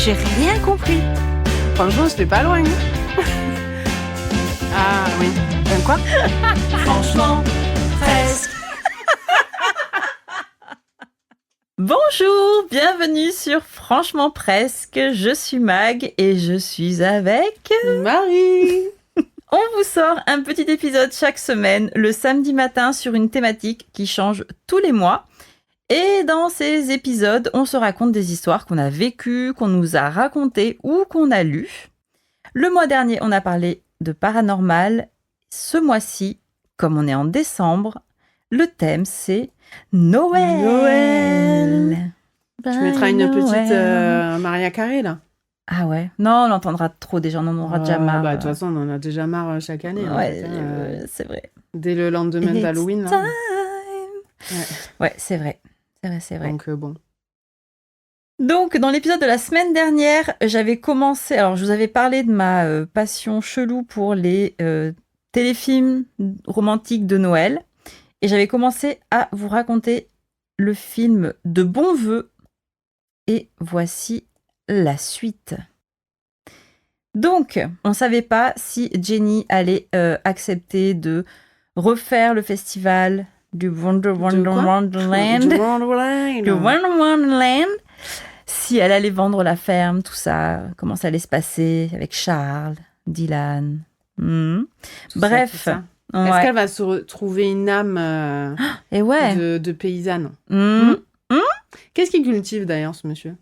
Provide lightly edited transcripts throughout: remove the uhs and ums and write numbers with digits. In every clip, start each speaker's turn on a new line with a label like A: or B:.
A: J'ai rien compris.
B: Franchement, j'étais pas loin. Ah oui.
A: Quoi?
C: Franchement, presque.
D: Bonjour, bienvenue sur Franchement Presque. Je suis Mag et je suis avec
B: Marie.
D: On vous sort un petit épisode chaque semaine, le samedi matin, sur une thématique qui change tous les mois. Et dans ces épisodes, on se raconte des histoires qu'on a vécues, qu'on nous a racontées ou qu'on a lues. Le mois dernier, on a parlé de paranormal. Ce mois-ci, comme on est en décembre, le thème c'est Noël.
B: Tu mettras une petite Maria Carey là.
D: Ah ouais. Non, on l'entendra trop déjà, on en aura déjà marre.
B: De toute façon, on en a déjà marre chaque année.
D: Ouais, c'est vrai.
B: Dès le lendemain d'Halloween. Là.
D: Ouais, c'est vrai. C'est vrai. Donc, dans l'épisode de la semaine dernière, j'avais commencé... Alors, je vous avais parlé de ma passion chelou pour les téléfilms romantiques de Noël. Et j'avais commencé à vous raconter le film De Bon Vœu. Et voici la suite. Donc, on ne savait pas si Jenny allait accepter de refaire le festival du Wonderland. Si elle allait vendre la ferme, tout ça, comment ça allait se passer avec Charles, Dylan. Bref.
B: Ça. Ouais. Est-ce qu'elle va se retrouver une âme de paysanne Qu'est-ce qu'il cultive d'ailleurs, ce monsieur?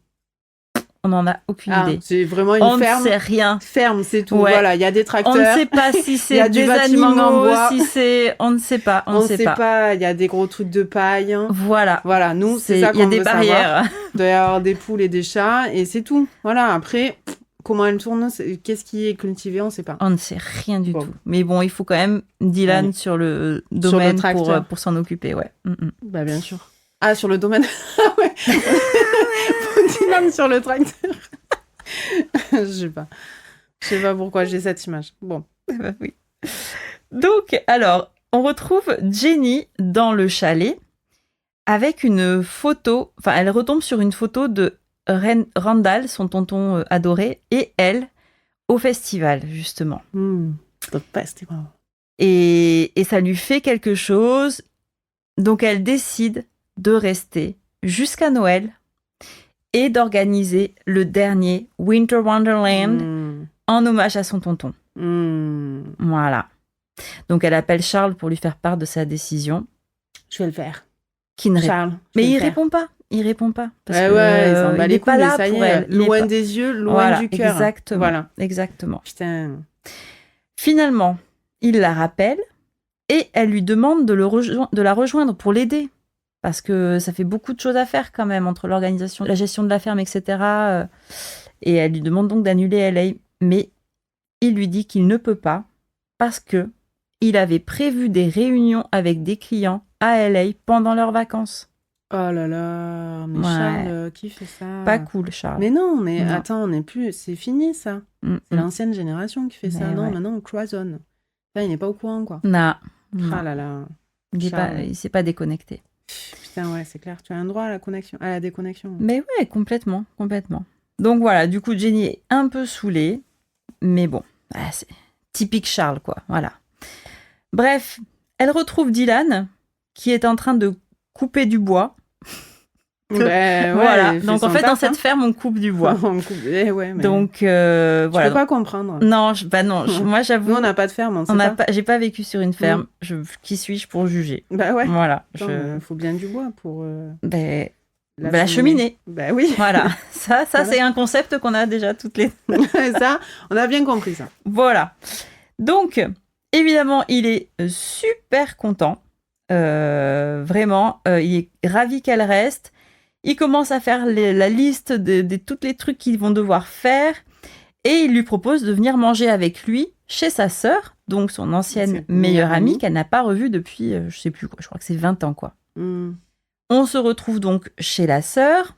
D: On n'en a aucune idée.
B: C'est vraiment une ferme.
D: On ne sait rien.
B: Ferme, c'est tout. Ouais. Voilà, il y a des tracteurs.
D: On ne sait pas si c'est des animaux, si c'est... On ne sait pas.
B: On ne sait pas. Il y a des gros trucs de paille.
D: Voilà.
B: Voilà, nous, c'est ça qu'on veut savoir.
D: Il y a des barrières.
B: Il doit y avoir des poules et des chats, et c'est tout. Voilà, après, comment elle tourne, qu'est-ce qui est cultivé, on ne sait pas.
D: On ne sait rien du tout. Mais bon, il faut quand même Dylan sur le domaine pour s'en occuper, ouais.
B: Bah, bien sûr. Ah, sur le domaine. Ah ouais. Dylan sur le tracteur. Je sais pas pourquoi j'ai cette image. Bon.
D: Bah oui. Donc, alors, on retrouve Jenny dans le chalet avec une photo. Enfin, elle retombe sur une photo de Randall, son tonton adoré, et elle au festival, justement.
B: Le festival.
D: Et ça lui fait quelque chose. Donc, elle décide de rester jusqu'à Noël et d'organiser le dernier Winter Wonderland en hommage à son tonton. Voilà. Donc, elle appelle Charles pour lui faire part de sa décision.
B: Je vais le faire.
D: Charles. Mais il répond pas. Il répond pas.
B: Parce que, il n'est pas là pour elle. Loin des yeux, loin du cœur.
D: Exactement.
B: Voilà.
D: Exactement.
B: Putain.
D: Finalement, il la rappelle et elle lui demande de la rejoindre pour l'aider. Parce que ça fait beaucoup de choses à faire quand même entre l'organisation, la gestion de la ferme, etc. Et elle lui demande donc d'annuler LA. Mais il lui dit qu'il ne peut pas parce que il avait prévu des réunions avec des clients à LA pendant leurs vacances.
B: Oh là là, mais Charles, qui fait ça?
D: Pas cool, Charles.
B: Mais non, attends, on n'est plus... C'est fini, ça. C'est l'ancienne génération qui fait ça.
D: Mais
B: non, maintenant, on cloisonne. Là, il n'est pas au courant, quoi.
D: Non.
B: Ah là là.
D: Il s'est pas déconnecté.
B: Putain, ouais, c'est clair. Tu as un droit à la déconnexion.
D: Mais ouais, complètement. Donc voilà, du coup, Jenny est un peu saoulée. Mais bon, c'est typique Charles, quoi. Voilà. Bref, elle retrouve Dylan, qui est en train de couper du bois. Voilà. Donc en fait, dans cette ferme, on coupe du bois. Donc voilà.
B: Je peux pas comprendre.
D: Non, moi j'avoue.
B: Nous, on n'a pas de ferme. On sait pas.
D: J'ai pas vécu sur une ferme. Qui suis-je pour juger?
B: Bah ouais.
D: Voilà.
B: Faut bien du bois pour.
D: La cheminée.
B: Bah oui.
D: Voilà. Ça c'est un concept qu'on a déjà toutes les.
B: Ça, on a bien compris ça.
D: Voilà. Donc évidemment, il est super content. Vraiment, il est ravi qu'elle reste. Il commence à faire la liste de tous les trucs qu'ils vont devoir faire et il lui propose de venir manger avec lui chez sa sœur, donc son ancienne meilleure amie qu'elle n'a pas revue depuis, je sais plus quoi, je crois que c'est 20 ans, quoi. On se retrouve donc chez la sœur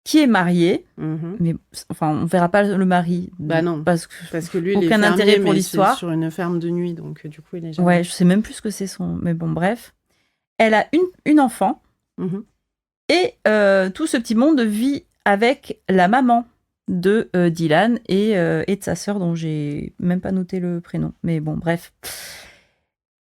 D: qui est mariée, mais enfin, on verra pas le mari.
B: Bah non, parce que lui,
D: aucun intérêt pour l'histoire.
B: Sur une ferme de nuit, donc du coup, il est jamais...
D: Ouais, je sais même plus ce que c'est son... Mais bon, bref. Elle a une enfant. Et tout ce petit monde vit avec la maman de Dylan et de sa sœur dont j'ai même pas noté le prénom. Mais bon, bref.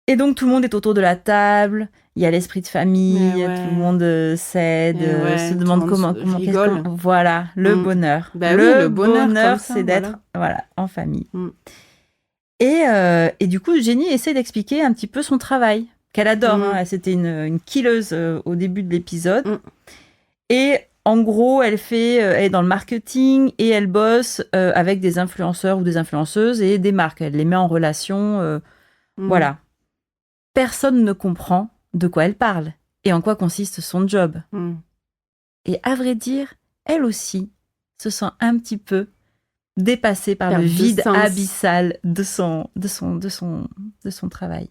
D: Et donc, tout le monde est autour de la table. Il y a l'esprit de famille.
B: Mais ouais.
D: Tout le monde s'aide,
B: Mais ouais,
D: se
B: tout
D: demande
B: le
D: comment...
B: monde
D: comment qu'est-ce
B: rigole.
D: qu'on- Voilà, le
B: Mm.
D: bonheur.
B: Bah oui, le bonheur, comme ça,
D: c'est d'être en famille.
B: Mm.
D: Et du coup, Jenny essaie d'expliquer un petit peu son travail, qu'elle adore.
B: Mm.
D: Hein. C'était une killeuse au début de l'épisode.
B: Mm.
D: Et en gros, elle est dans le marketing et elle bosse avec des influenceurs ou des influenceuses et des marques. Elle les met en relation.
B: Mm.
D: Voilà. Personne ne comprend de quoi elle parle et en quoi consiste son job.
B: Mm.
D: Et à vrai dire, elle aussi se sent un petit peu dépassée par
B: Perte
D: le
B: de
D: vide
B: sens.
D: abyssal de son travail.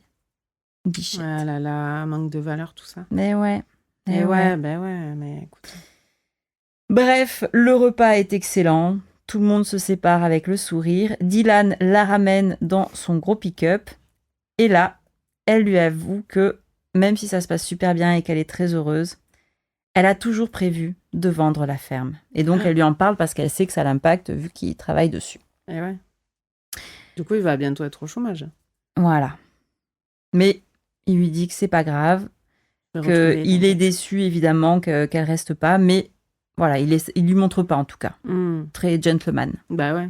D: Bichette.
B: Ah là là, manque de valeur, tout ça.
D: Mais ouais.
B: Et
D: Eh
B: ouais, ben ouais, mais écoute.
D: Bref, le repas est excellent. Tout le monde se sépare avec le sourire. Dylan la ramène dans son gros pick-up. Et là, elle lui avoue que, même si ça se passe super bien et qu'elle est très heureuse, elle a toujours prévu de vendre la ferme. Et donc, elle lui en parle parce qu'elle sait que ça l'impacte vu qu'il travaille dessus.
B: Et ouais. Du coup, il va bientôt être au chômage.
D: Voilà. Mais il lui dit que c'est pas grave, qu'il est déçu évidemment qu'elle reste pas, mais voilà, il lui montre pas en tout cas. Très gentleman.
B: Bah ouais.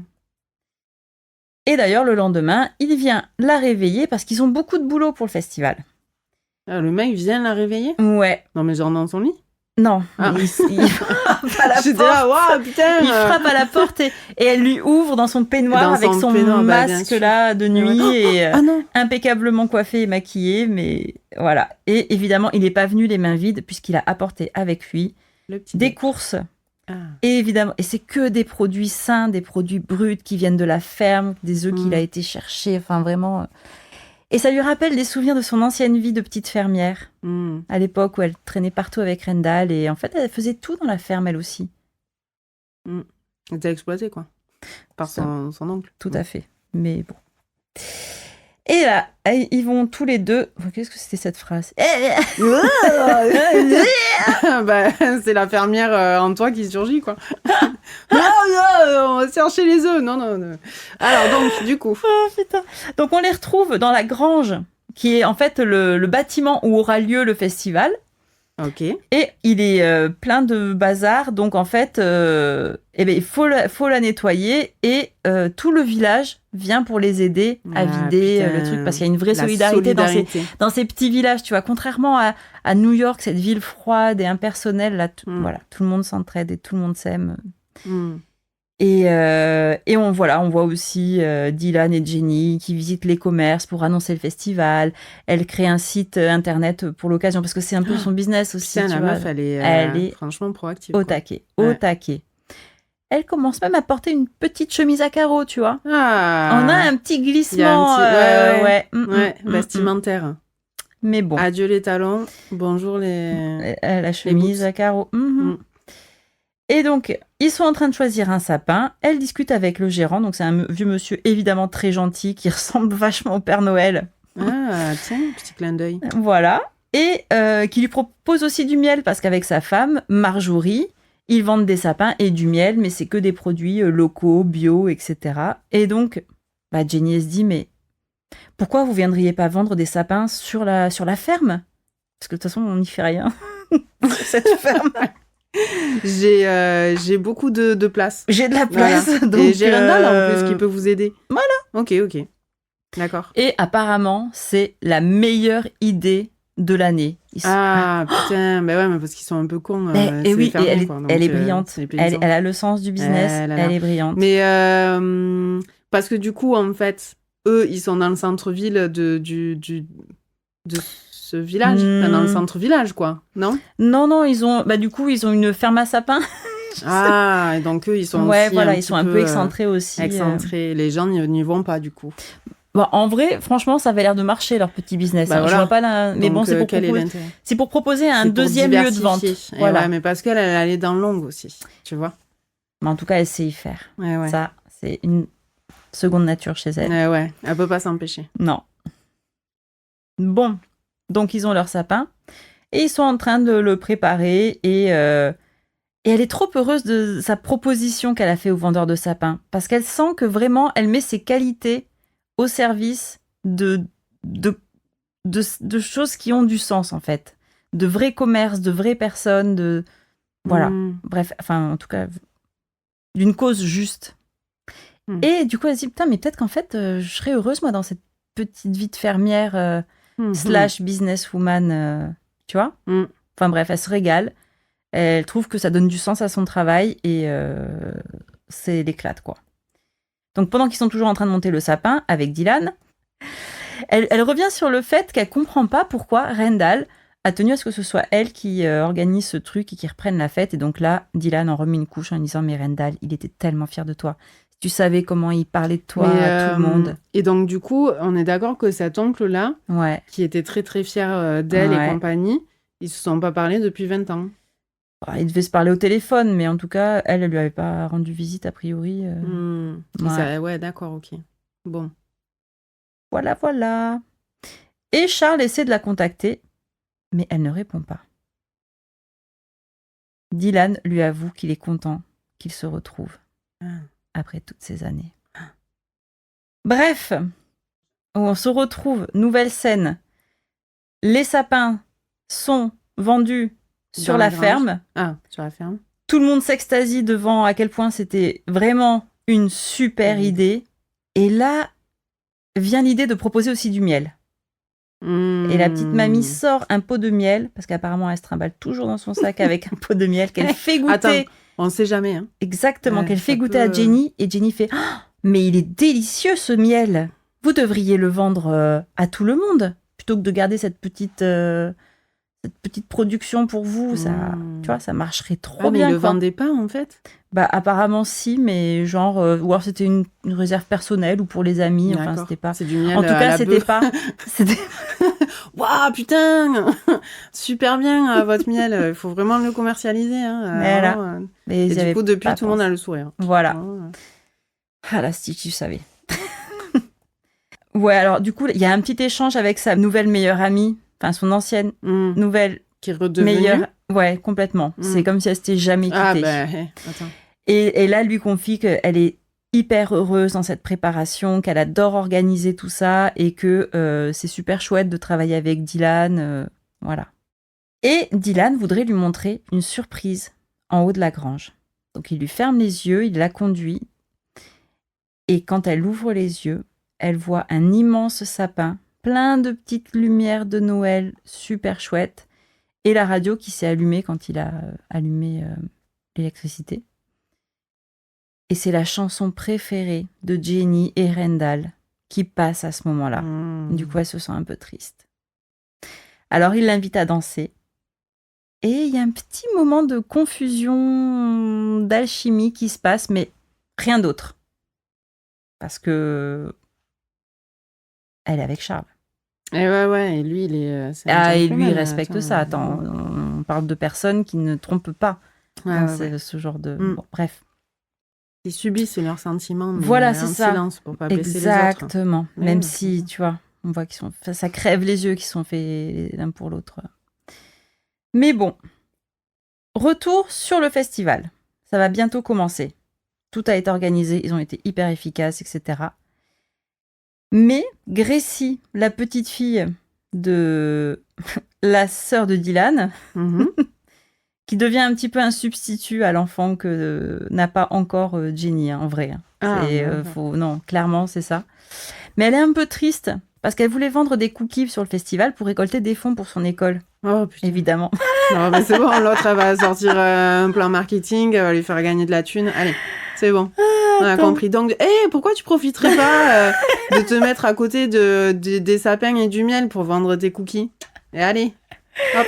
D: Et d'ailleurs, le lendemain, il vient la réveiller parce qu'ils ont beaucoup de boulot pour le festival.
B: Ah, le mec vient la réveiller?
D: Ouais.
B: Non, mais genre dans son lit?
D: Non,
B: Ah.
D: il frappe à la
B: J'étais
D: porte.
B: là, waouh, putain!
D: Il frappe à la porte et elle lui ouvre dans son peignoir
B: Dans
D: avec
B: son
D: son
B: peignoir, bah, bien
D: masque
B: sûr.
D: là de nuit et
B: Ah non!
D: impeccablement coiffé et maquillé, mais voilà. Et évidemment, il n'est pas venu les mains vides puisqu'il a apporté avec lui
B: Le petit
D: des
B: bec.
D: courses.
B: Ah.
D: Et évidemment, et c'est que des produits sains, des produits bruts qui viennent de la ferme, des œufs qu'il a été chercher, enfin vraiment. Et ça lui rappelle des souvenirs de son ancienne vie de petite fermière, à l'époque où elle traînait partout avec Rendal, et en fait, elle faisait tout dans la ferme, elle aussi.
B: Elle était exploitée, quoi. Par son oncle.
D: Tout à fait. Mais bon. Et là, ils vont tous les deux... Qu'est-ce que c'était cette phrase?
B: Bah, c'est la fermière en toi qui surgit, quoi. On va chercher les œufs. Non. Alors, donc, du coup.
D: Oh, putain. Donc, on les retrouve dans la grange, qui est en fait le bâtiment où aura lieu le festival.
B: Ok.
D: Et il est plein de bazar, donc en fait, il faut la nettoyer et tout le village vient pour les aider à vider le truc parce qu'il y a une vraie solidarité dans ces petits villages, tu vois. Contrairement à New York, cette ville froide et impersonnelle, là, voilà, tout le monde s'entraide et tout le monde s'aime. Et on voit aussi Dylan et Jenny qui visitent les commerces pour annoncer le festival. Elle crée un site internet pour l'occasion parce que c'est un peu son business aussi.
B: Putain, la meuf, elle est franchement proactive.
D: Au taquet. Elle commence même à porter une petite chemise à carreaux, tu vois.
B: Ah.
D: On a un petit glissement.
B: Vestimentaire.
D: Mais bon.
B: Adieu les talons, bonjour les...
D: La chemise à carreaux. Et donc, ils sont en train de choisir un sapin. Elle discute avec le gérant. Donc, c'est un vieux monsieur évidemment très gentil qui ressemble vachement au Père Noël.
B: Ah, tiens, petit clin d'œil.
D: Voilà. Et qui lui propose aussi du miel parce qu'avec sa femme, Marjorie, ils vendent des sapins et du miel, mais c'est que des produits locaux, bio, etc. Et donc, Jenny, elle se dit, mais pourquoi vous viendriez pas vendre des sapins sur la ferme? Parce que de toute façon, on n'y fait rien sur cette ferme.
B: J'ai beaucoup de place.
D: J'ai de la place.
B: Voilà.
D: Donc,
B: et j'ai Rendal en plus qui peut vous aider.
D: Voilà.
B: Ok. D'accord.
D: Et apparemment, c'est la meilleure idée de l'année.
B: Ah putain, bah ouais, mais parce qu'ils sont un peu cons.
D: Et oui, et elle est brillante. Elle a le sens du business. Elle est brillante.
B: Mais parce que du coup, en fait, eux, ils sont dans le centre-ville de ce village, enfin, dans le centre-village, quoi, non?
D: Non, ils ont une ferme à sapins.
B: Ah, et donc eux, ils sont aussi
D: ils sont un peu excentrés aussi.
B: Excentrés. Les gens n'y vont pas, du coup.
D: Bon, en vrai, franchement, ça avait l'air de marcher, leur petit business.
B: Voilà.
D: Je vois pas mais bon, c'est pour proposer un deuxième lieu de vente.
B: Voilà. Ouais, mais parce qu'elle est dans l'ombre aussi, tu vois.
D: Mais en tout cas, elle sait y faire.
B: Ouais.
D: Ça, c'est une seconde nature chez elle.
B: Ouais, elle peut pas s'empêcher.
D: Non. Bon, donc ils ont leur sapin et ils sont en train de le préparer et Et elle est trop heureuse de sa proposition qu'elle a fait au vendeur de sapins. Parce qu'elle sent que vraiment, elle met ses qualités au service de choses qui ont du sens, en fait. De vrais commerces, de vraies personnes, Voilà. Bref, enfin, en tout cas, d'une cause juste. Et du coup, elle se dit, putain, mais peut-être qu'en fait, je serais heureuse, moi, dans cette petite vie de fermière / businesswoman, tu vois. Enfin bref, elle se régale. Elle trouve que ça donne du sens à son travail et c'est l'éclate, quoi. Donc, pendant qu'ils sont toujours en train de monter le sapin avec Dylan, elle revient sur le fait qu'elle comprend pas pourquoi Rendal a tenu à ce que ce soit elle qui organise ce truc et qui reprenne la fête. Et donc là, Dylan en remet une couche en disant « Mais Rendal, il était tellement fier de toi. Si tu savais comment il parlait de toi à tout le monde. »
B: Et donc, du coup, on est d'accord que cet oncle-là,
D: Ouais.
B: qui était très, très fier d'elle et compagnie, ils se sont pas parlé depuis 20 ans.
D: Ils devaient se parler au téléphone, mais en tout cas, elle lui avait pas rendu visite, a priori.
B: Ouais, d'accord, ok. Bon.
D: Voilà. Et Charles essaie de la contacter, mais elle ne répond pas. Dylan lui avoue qu'il est content qu'il se retrouve après toutes ces années. Bref, on se retrouve, nouvelle scène. Les sapins sont vendus sur la ferme.
B: Ah, sur la ferme.
D: Tout le monde s'extasie devant à quel point c'était vraiment une super idée. Et là vient l'idée de proposer aussi du miel. Et la petite mamie sort un pot de miel, parce qu'apparemment elle se trimballe toujours dans son sac avec un pot de miel qu'elle fait goûter.
B: Attends, on ne sait jamais. Hein.
D: Exactement, qu'elle fait goûter à Jenny. Et Jenny fait mais il est délicieux ce miel. Vous devriez le vendre à tout le monde, plutôt que de garder cette petite production pour vous. Ça, tu vois, ça marcherait trop bien.
B: Mais ils le vendaient pas en fait.
D: Bah apparemment si, mais genre ou alors c'était une réserve personnelle ou pour les amis.
B: D'accord.
D: Enfin c'était pas.
B: C'est du miel.
D: En tout cas c'était pas.
B: Waouh putain, super bien votre miel. Il faut vraiment le commercialiser. Hein.
D: Voilà.
B: Et du coup depuis tout le monde a le sourire.
D: Voilà. Ah la Stitch, tu savais. Ouais alors du coup il y a un petit échange avec sa nouvelle meilleure amie, enfin son ancienne nouvelle
B: qui est redevenue
D: meilleure. Ouais complètement. C'est comme si elle s'était jamais quittée.
B: Ah bah attends.
D: Et là, elle lui confie qu'elle est hyper heureuse dans cette préparation, qu'elle adore organiser tout ça et que c'est super chouette de travailler avec Dylan. Voilà. Et Dylan voudrait lui montrer une surprise en haut de la grange. Donc, il lui ferme les yeux, il la conduit. Et quand elle ouvre les yeux, elle voit un immense sapin, plein de petites lumières de Noël, super chouette. Et la radio qui s'est allumée quand il a allumé l'électricité. Et c'est la chanson préférée de Jenny et Rendal qui passe à ce moment-là. Du coup, elle se sent un peu triste. Alors, il l'invite à danser. Et il y a un petit moment de confusion, d'alchimie qui se passe, mais rien d'autre. Parce que elle est avec Charles.
B: Et ouais, et lui, il est...
D: et lui, il respecte ça. Attends, on parle de personnes qui ne trompent pas. Ce genre de... Bon, bref.
B: Ils subissent leurs sentiments, mais
D: voilà, c'est ça.
B: silence pour pas blesser les autres.
D: Exactement. Même si, tu vois, on voit qu'ils sont... ça crève les yeux qu'ils sont faits l'un pour l'autre. Mais bon. Retour sur le festival. Ça va bientôt commencer. Tout a été organisé, ils ont été hyper efficaces, etc. Mais Gracie, la petite fille de la sœur de Dylan... qui devient un petit peu un substitut à l'enfant que n'a pas encore Jenny, en vrai. Non, clairement, c'est ça. Mais elle est un peu triste, parce qu'elle voulait vendre des cookies sur le festival pour récolter des fonds pour son école.
B: Oh, putain.
D: Évidemment.
B: Non, mais c'est bon, l'autre, elle va sortir un plan marketing, elle va lui faire gagner de la thune. Allez, c'est bon. On a compris. Donc, pourquoi tu profiterais pas de te mettre à côté des sapins et du miel pour vendre tes cookies ? Et allez, hop.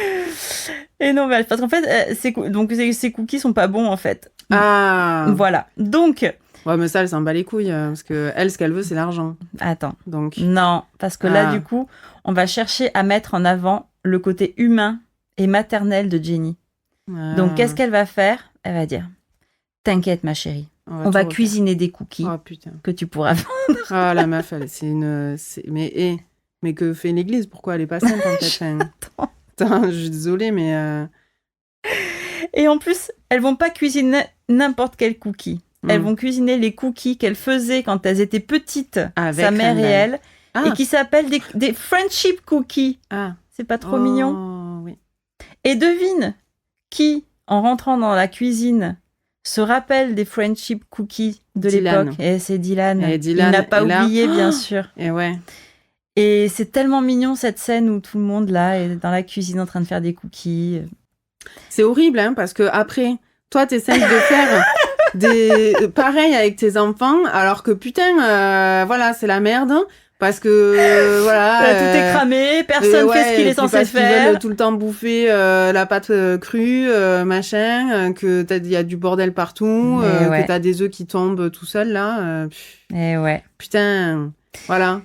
D: Et non, parce qu'en fait, ces cookies sont pas bons, en fait.
B: Ah.
D: Voilà. Donc...
B: Ouais, mais ça, elle s'en bat les couilles, parce que elle, ce qu'elle veut, c'est l'argent.
D: Attends.
B: Donc...
D: Non, parce que là, du coup, on va chercher à mettre en avant le côté humain et maternel de Jenny. Donc, qu'est-ce qu'elle va faire ? Elle va dire, t'inquiète, ma chérie. On va cuisiner des cookies que tu pourras vendre.
B: Ah, la meuf, mais que fait l'Église ? Pourquoi elle est pas simple, en fait ? Attends, je suis désolée, mais...
D: Et en plus, elles vont pas cuisiner n'importe quel cookie. Elles vont cuisiner les cookies qu'elles faisaient quand elles étaient petites,
B: Avec
D: sa mère et
B: Randall.
D: elle, et qui s'appellent des friendship cookies. C'est pas trop mignon?
B: Oui.
D: Et devine qui, en rentrant dans la cuisine, se rappelle des friendship cookies de
B: Dylan.
D: l'époque? Et c'est Dylan.
B: Et Dylan,
D: Il n'a pas
B: et là-
D: oublié, bien sûr.
B: Et ouais.
D: Et c'est tellement mignon cette scène où tout le monde là est dans la cuisine en train de faire des cookies.
B: C'est horrible, hein, parce que après, toi, t'essayes de faire pareil avec tes enfants, alors que putain, voilà, c'est la merde. Parce que, voilà.
D: Tout est cramé, personne fait ce qu'il est censé
B: parce qu'ils
D: faire.
B: veulent tout le temps bouffer la pâte crue, machin, que il y a du bordel partout, que t'as des œufs qui tombent tout seuls, là.
D: Et ouais.
B: Putain, voilà.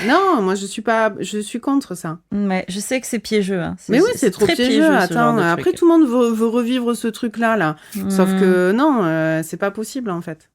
B: Non, moi, je suis contre ça.
D: Ouais, je sais que c'est piégeux. Hein.
B: Mais oui, c'est trop
D: très
B: piégeux. Attends, après, tout le monde veut revivre ce truc-là, là. Sauf que, non, c'est pas possible, en fait.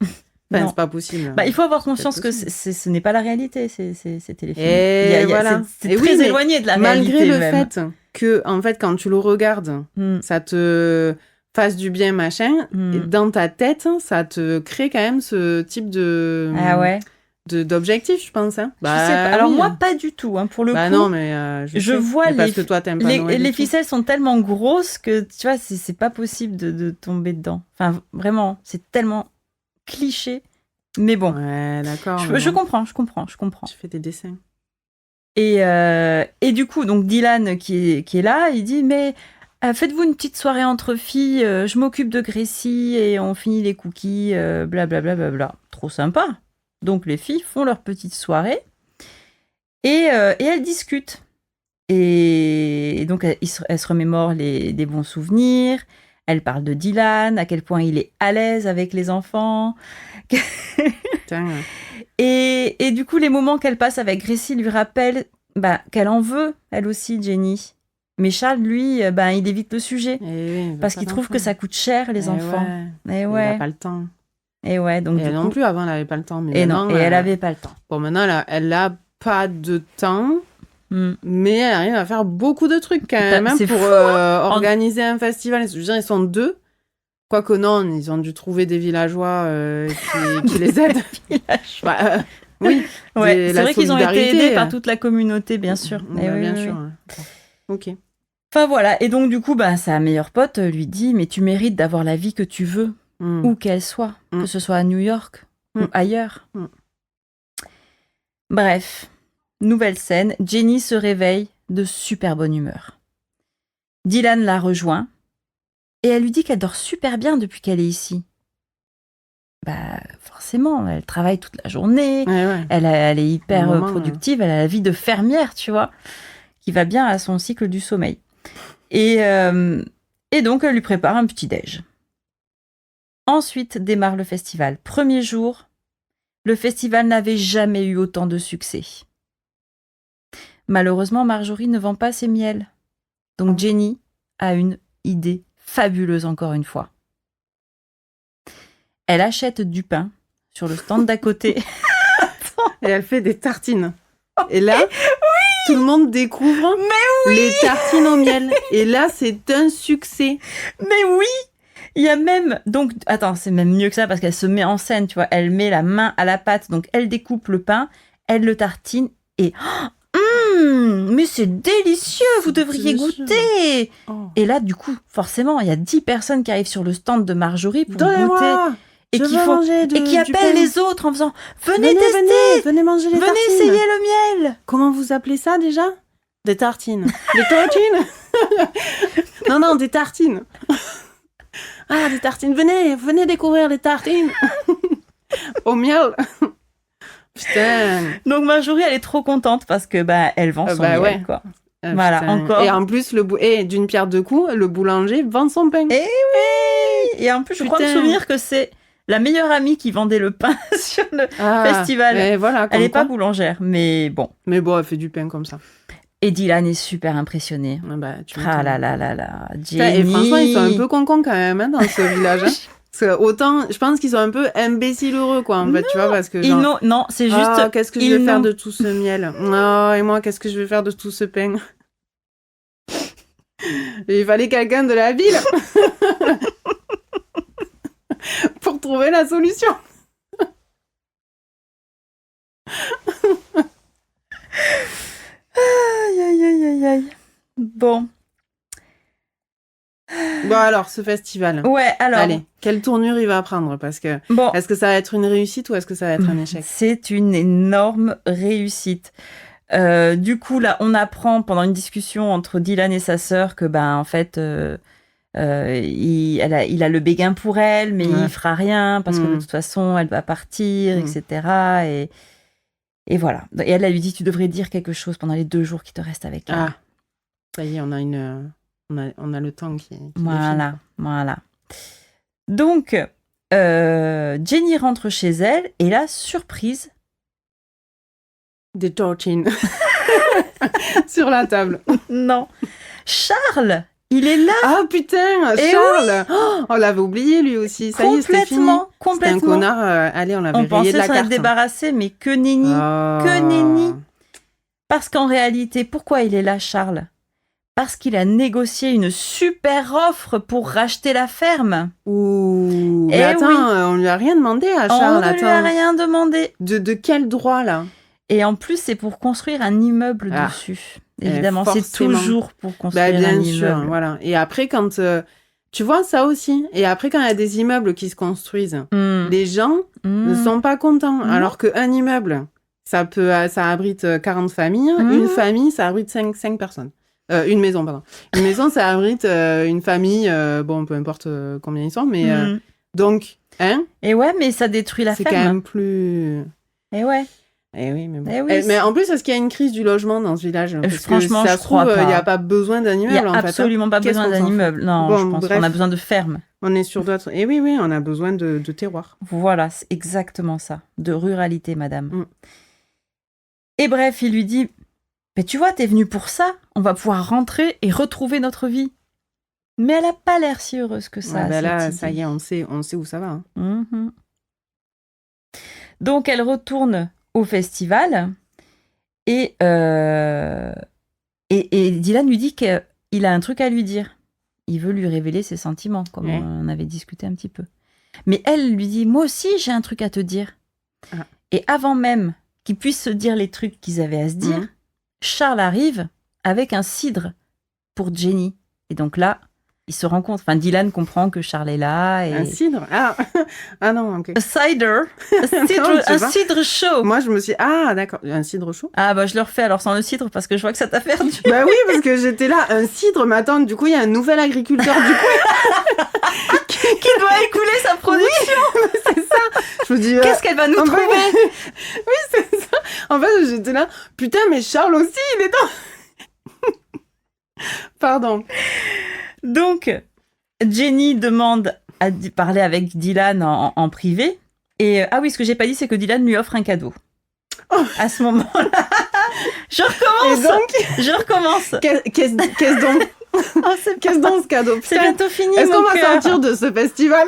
B: Enfin, c'est pas possible.
D: Il faut avoir conscience que ce n'est pas la réalité, ces téléfilms.
B: Et voilà.
D: C'est très éloigné de la réalité.
B: Malgré le fait que, en fait, quand tu le regardes, ça te fasse du bien, machin, et dans ta tête, ça te crée quand même ce type de...
D: Ah ouais.
B: D'objectif, je pense. Hein.
D: Je sais pas. Alors moi, pas du tout. Hein, pour le coup,
B: non, mais
D: je vois
B: parce que toi, t'aimes pas Noël
D: les ficelles sont tellement grosses que, tu vois, c'est pas possible de tomber dedans. Enfin, vraiment, c'est tellement... cliché, mais bon.
B: Ouais, d'accord.
D: Je comprends.
B: Je fais des dessins.
D: Et du coup, donc Dylan qui est là, il dit mais faites-vous une petite soirée entre filles, je m'occupe de Gracie et on finit les cookies, blablabla. Bla, bla, bla. Trop sympa. Donc les filles font leur petite soirée et elles discutent. Et donc elles se remémorent des bons souvenirs. Elle parle de Dylan, à quel point il est à l'aise avec les enfants. Et du coup, les moments qu'elle passe avec Gracie lui rappellent qu'elle en veut, elle aussi, Jenny. Mais Charles, lui, il évite le sujet. Parce qu'il trouve que ça coûte cher, les enfants.
B: Et ouais. Elle n'a pas le temps.
D: Et ouais, donc
B: elle non plus, avant, elle n'avait pas le temps. Mais
D: et elle n'avait pas le temps.
B: Bon, maintenant, elle n'a pas de temps. Mais elle arrive à faire beaucoup de trucs quand même pour organiser un festival. Je veux dire, ils sont 2. Quoique non, ils ont dû trouver des villageois qui les aident. Oui,
D: ouais, c'est vrai qu'ils ont été aidés par toute la communauté, bien sûr.
B: Bien sûr. Ok.
D: Enfin voilà, et donc du coup, sa meilleure pote lui dit « Mais tu mérites d'avoir la vie que tu veux, où qu'elle soit, que ce soit à New York ou ailleurs. » Bref. Nouvelle scène, Jenny se réveille de super bonne humeur. Dylan la rejoint et elle lui dit qu'elle dort super bien depuis qu'elle est ici. Forcément, elle travaille toute la journée, elle est hyper productive, elle a la vie de fermière, tu vois, qui va bien à son cycle du sommeil. Et donc, elle lui prépare un petit déj. Ensuite démarre le festival. Premier jour, le festival n'avait jamais eu autant de succès. Malheureusement, Marjorie ne vend pas ses miels. Donc Jenny a une idée fabuleuse encore une fois. Elle achète du pain sur le stand d'à côté.
B: Et elle fait des tartines. Et là, tout le monde découvre les tartines au miel. Et là, c'est un succès.
D: Mais oui! Il y a même... Donc, attends, c'est même mieux que ça parce qu'elle se met en scène, tu vois. Elle met la main à la pâte, donc elle découpe le pain, elle le tartine et... mais c'est délicieux, vous devriez goûter. Et là, du coup, forcément, il y a 10 personnes qui arrivent sur le stand de Marjorie pour goûter et qui appellent les autres en faisant venez tester,
B: venez manger les tartines,
D: venez essayer le miel.
B: Comment vous appelez ça déjà? Des tartines. Des tartines. Non, des tartines. Ah, des tartines. Venez découvrir les tartines au miel. Putain.
D: Donc Marjorie, elle est trop contente parce que elle vend son miel, quoi. Voilà,
B: putain.
D: encore.
B: Et en plus, d'une pierre deux coups, le boulanger vend son pain.
D: Eh oui. Et en plus, je crois me souvenir que c'est la meilleure amie qui vendait le pain sur le festival.
B: Et voilà,
D: elle n'est pas boulangère, mais bon.
B: Mais bon, elle fait du pain comme ça.
D: Et Dylan est super impressionné. Là. Jenny.
B: Et franchement, ils sont un peu concons quand même dans ce village. Hein. Parce que autant, je pense qu'ils sont un peu imbéciles heureux, quoi, en fait, tu vois, parce que genre...
D: Non, c'est juste...
B: qu'est-ce que je vais faire de tout ce miel? Et moi, qu'est-ce que je vais faire de tout ce pain? Il fallait quelqu'un de la ville. pour trouver la solution.
D: Aïe, aïe, aïe, aïe, aïe. Bon.
B: Bon, alors, ce festival.
D: Ouais, alors.
B: Allez, quelle tournure il va prendre? Parce que,
D: Bon.
B: est-ce que ça va être une réussite ou est-ce que ça va être un échec?
D: C'est une énorme réussite. Du coup, là, on apprend pendant une discussion entre Dylan et sa sœur que, en fait, il a le béguin pour elle, mais il fera rien parce que de toute façon, elle va partir, etc. Et voilà. Et elle lui dit, tu devrais dire quelque chose pendant les 2 jours qui te restent avec elle.
B: Ah, ça y est, on a le temps qui
D: Voilà, voilà. Donc, Jenny rentre chez elle et là, surprise.
B: Des tortines sur la table.
D: Non. Charles, il est là.
B: Ah putain,
D: Eh
B: Charles. Oh, on l'avait oublié lui aussi. Ça y est, c'était fini. C'était un connard. Allez, on l'avait rayé de la
D: On pensait s'en
B: carte.
D: être débarrassé, mais que nenni. Que nenni. Parce qu'en réalité, pourquoi il est là, Charles? Parce qu'il a négocié une super offre pour racheter la ferme.
B: Ouh. Mais
D: Eh
B: attends,
D: oui.
B: on lui a rien demandé à Charles.
D: On ne lui a rien demandé.
B: De quel droit là?
D: Et en plus, c'est pour construire un immeuble dessus. Évidemment, c'est
B: forcément.
D: toujours pour construire
B: Bien
D: un
B: sûr,
D: immeuble.
B: voilà. Et après, quand tu vois ça aussi. Et après, quand il y a des immeubles qui se construisent, les gens ne sont pas contents. Alors qu'un immeuble, ça abrite 40 familles. Une famille, ça abrite 5 personnes. Une maison, pardon. Une maison, ça abrite une famille, bon, peu importe combien ils sont, mais donc, hein?
D: Et ouais, mais ça détruit la ferme.
B: C'est quand même plus...
D: Et ouais.
B: Eh oui, mais bon.
D: Eh oui,
B: mais en plus, est-ce qu'il y a une crise du logement dans ce village? Parce
D: franchement,
B: que ça
D: je
B: se trouve,
D: crois pas.
B: Il n'y a pas besoin d'un immeuble,
D: Il n'y a
B: en fait.
D: absolument pas besoin d'un immeuble. Non,
B: bon,
D: je pense qu'on a besoin de ferme.
B: On est sur d'autres... Eh oui, on a besoin de terroir.
D: Voilà, c'est exactement ça. De ruralité, madame. Et bref, il lui dit... Mais tu vois, t'es venue pour ça. On va pouvoir rentrer et retrouver notre vie. Mais elle n'a pas l'air si heureuse que ça.
B: Là, ça y est, on sait où ça va. Hein.
D: Donc, elle retourne au festival et Dylan lui dit qu'il a un truc à lui dire. Il veut lui révéler ses sentiments, comme on avait discuté un petit peu. Mais elle lui dit, moi aussi, j'ai un truc à te dire. Ah. Et avant même qu'ils puissent se dire les trucs qu'ils avaient à se dire, Charles arrive avec un cidre pour Jenny. Et donc là, ils se rencontrent. Enfin, Dylan comprend que Charles est là. Et...
B: Un cidre? Ah non, ok.
D: Un cider. Un cidre chaud.
B: Moi, je me suis... Ah, d'accord. Un cidre chaud?
D: Ah, je le refais alors sans le cidre parce que je vois que ça t'a perdu.
B: Bah oui, parce que j'étais là. Un cidre, mais attends, du coup, il y a un nouvel agriculteur du coin
D: qui doit écouler sa production.
B: Oui, c'est ça. Je me dis...
D: Qu'est-ce qu'elle va nous trouver?
B: Oui, c'est ça. En fait, j'étais là. Putain, mais Charles aussi, il est dans... Pardon.
D: Donc, Jenny demande à parler avec Dylan en privé. Et ah oui, ce que j'ai pas dit, c'est que Dylan lui offre un cadeau. Oh. À ce moment-là. Je recommence.
B: Qu'est-ce donc? Qu'est-ce donc ce cadeau?
D: C'est bientôt fini.
B: Est-ce qu'on va sortir de ce festival?